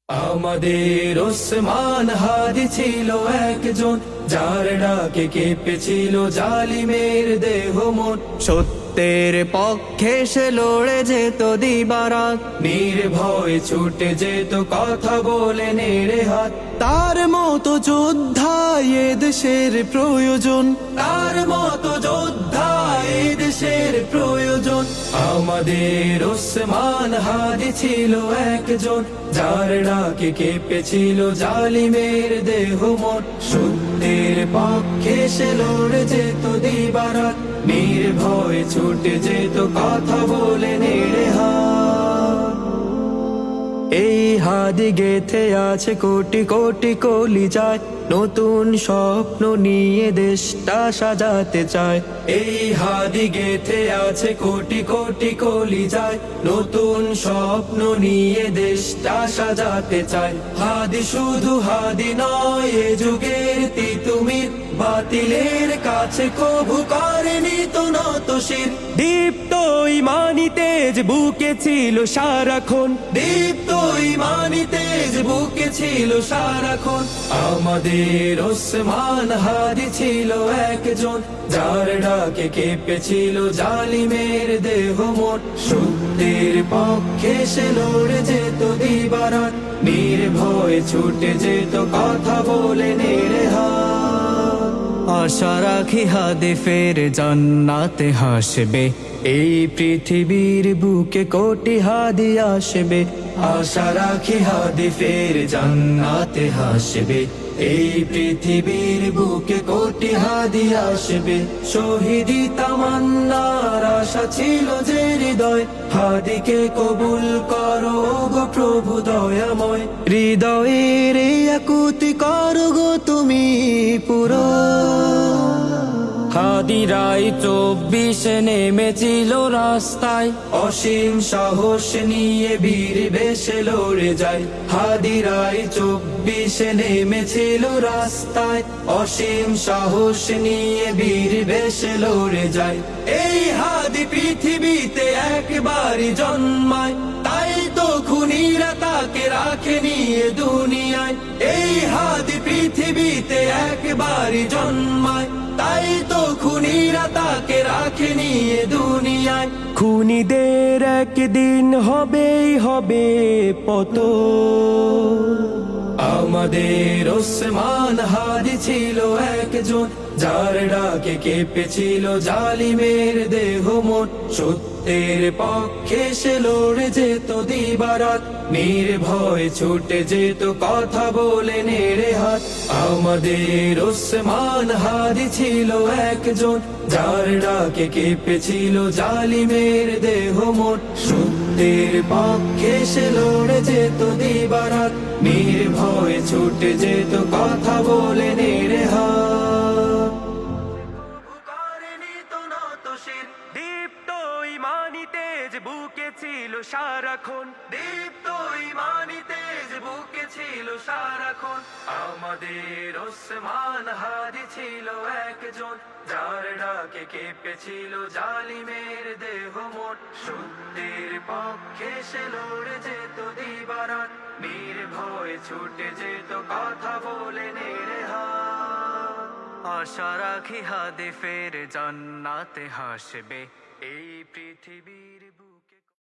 আমাদের ওসমান হাদি ছিল একজন, যার ডাকে কেঁপেছিল জালিমের দেহ মন। সত্যের পক্ষে সে লড়ে যেত দিবারাত, নির্ভয়ে ছুটে যেত কথা বলে নেড়ে হাত। তার মতো যোদ্ধা এ দেশের প্রয়োজন, তার মতো যোদ্ধা এ দেশের প্রয়োজন। আমাদের ওসমান হাদি ছিল একজন, যার ডাকে কেঁপেছিল জালিমের দেহ মন। সত্যের পক্ষে সে লড়ে যেত দিবারাত, নির্ভয়ে ছুটে যেত কথা বলে নেড়ে হাত। এই হাদি গেথে আছে কোটি কোটি কলিজায়, নতুন স্বপ্ন নিয়ে দেশটা সাজাতে চায়। এই হাদি গেথে আছে কোটি কোটি কলিজায়, নতুন স্বপ্ন নিয়ে দেশটা সাজাতে চায়। হাদি শুধু হাদি নয়, এ যুগের তিতুমির, বাতিলের কাছে কভু করেনি তো নত শির। দীপ্ত ঈমানি তেজ বুকে ছিল সারাক্ষণ, দীপ্ত ঈমানি তেজ বুকে ছিল সারাক্ষণ। আমাদের ওসমান হাদি ছিল একজন, যার ডাকে কেঁপেছিল জালিমের দেহ মন। সত্যের পক্ষে সে লড়ে যেত দিবারাত, নির্ভয়ে ছুটে যেত কথা বলে নেড়ে হাত। আশা রাখি হাদি ফের জান্নাতে হাসবে, এই পৃথিবীর বুকে কোটি হাদি আসবে। আশা রাখি হাদি ফের জান্নাতে হাসবে, এই পৃথিবীর বুকে কোটি হাদি আসবে। শহীদি তামান্নার আশা ছিল যে হৃদয়, হাদিকে কবুল করো গো প্রভু দয়াময়। হৃদয়ের এই আকুতি করো গো তুমি পুরো। হাদিরাই 24 নেমেছিল রাস্তায়, অসীম সাহস নিয়ে বীর বেশে লড়ে যায়। হাদিরাই 24 নেমেছিল রাস্তায়, অসীম সাহস নিয়ে বীর বেশে লড়ে যায়। এই হাদি পৃথিবীতে একবারই জন্মায়, তাই তো খুনিরা তাকে রাখে নিয়ে দুনিয়ায়। এই হাদি পৃথিবীতে একবারই জন্মায়, তাই তো খুনিরা তাকে রাখে নিয়ে দুনিয়ায়। খুনিদের একদিন হবেই হবে পতন। আমাদের ওসমান হাদি ছিল একজন, যার ডাকে কেঁপেছিল জালিমের দেহ মন। সত্যের পক্ষে সে লড়ে যেত দিবারাত, নির্ভয়ে ছুটে যেত কথা বলে নেড়ে হাত। আমাদের ওসমান হাদি ছিল একজন, যার ডাকে কেঁপেছিল জালিমের দেহ মন। সত্যের পক্ষে সে লড়ে যেত দিবারাত, নির্ভয়ে ছুটে যেত কথা বলে নেড়ে হাত। দীপ্ত ঈমানি তেজ বুকে ছিল সারাক্ষণ, দীপ্ত ঈমানি তেজ বুকে ছিল সারাক্ষণ। আমাদের ওসমান হাদি ছিল একজন, যার ডাকে কেঁপেছিল জালিমের দেহ মন। সত্যের পক্ষে সে লড়ে যেত দিবারাত, নির্ভয়ে ছুটে যেত কথা বলে নেড়ে হাত। আশা রাখি হাদি ফের জান্নাতে হাসবে, এই পৃথিবীর